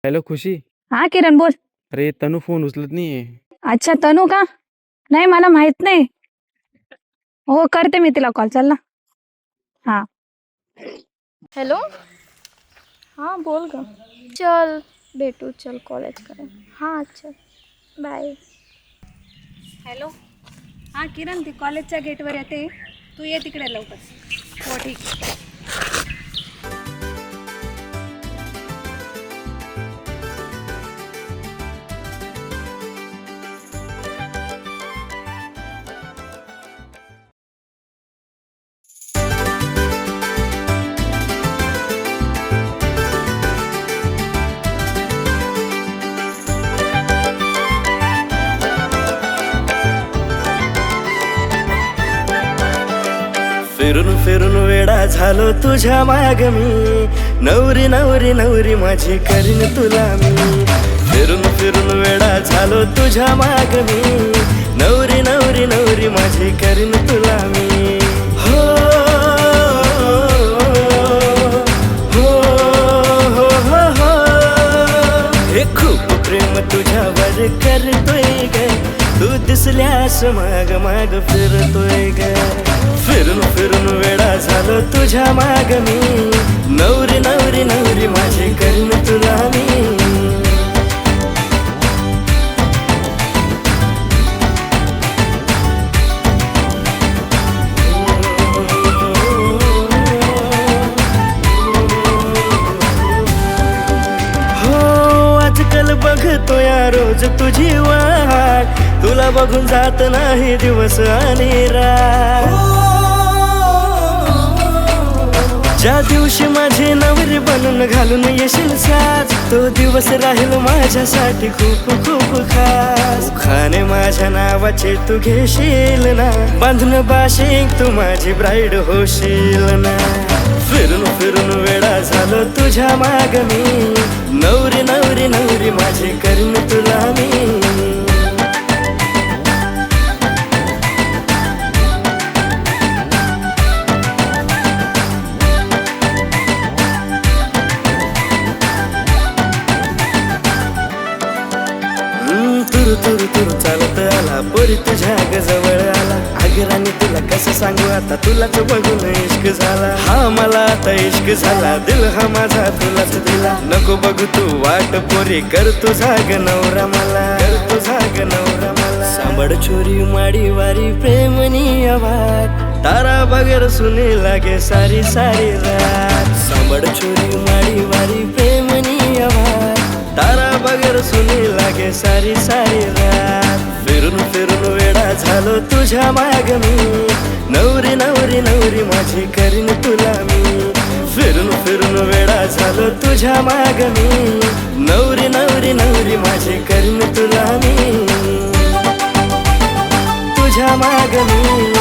Hello खुशी. हा किरण बोल. अरे तनू फोन उचलत नाहीये. अच्छा तनू का? नाही मला माहित नाही. हो करते मी तिला कॉल. चल ना. हा हॅलो. हा बोल ग. चल भेटू, चल कॉलेज करें. हां चल बाय. हॅलो. हा किरण, ती कॉलेजच्या गेटवर येते, तू ये तिकडे लवकर. हो ठीक. फिरून फिरून वेडा झालो तुझ्या माग मी, नवरी नवरी नवरी माझी करीन तुला मी. फिरून फिरून वेडा झालो तुझ्या माग मी, नवरी नवरी नवरी माझी करीन तुला मी. हो हो हो हो हो, हे खूप प्रेम तुझ्यावर करतोय ग, तू दिसल्यास माग माग फिरतोय ग. फिरून फिरून वेडा झालो तुझ्या माग मी, नवरी नवरी नवरी माझी करीन तुला मी. हो आजकाल बघतो या रोज तुझी वाट, तुला बघून जात नाही दिवस आणि रात. ज्या दिवशी माझी नवरी बनून घालून येशील साज, तो दिवस राहील माझ्यासाठी खूप खूप खास. खाणे माझ्या नावाचे तू घेशील ना, बांधून बाशिंग तू माझी ब्राईड होशील ना. फिरून फिरून वेडा झालो तुझ्या माग मी, नवरी नवरी नवरी माझी करीन तुला मी. तुरु तुरु तुरु चालत आला, पोरी तुझ्या जवळ आला. आगराने तुला कसं सांगू आता, तुलाच बघून इश्क झाला. हा मला आता इश्क झाला, दिल हा माझा तुलाच दिला. नको बघू तू वाट पोरी, कर तुझा ग नवरा मला, कर तुझा ग नवरा मला. सांबड छोरी माडी वारी प्रेमनी आवाज, तारा बगर सुने लागे सारी सारी रात. सांबड छोरी माडी वारी प्रेमनी आवाज, तारा बगर सुने लागे सारी सारी रात. फिरून फिरून वेडा झालो तुझ्या माग मी, नवरी नवरी नवरी माझी करीन तुला मी. फिरून फिरून वेडा झालो तुझ्या माग मी, नवरी नवरी नवरी माझी करीन तुला मी. तुझ्या माग मी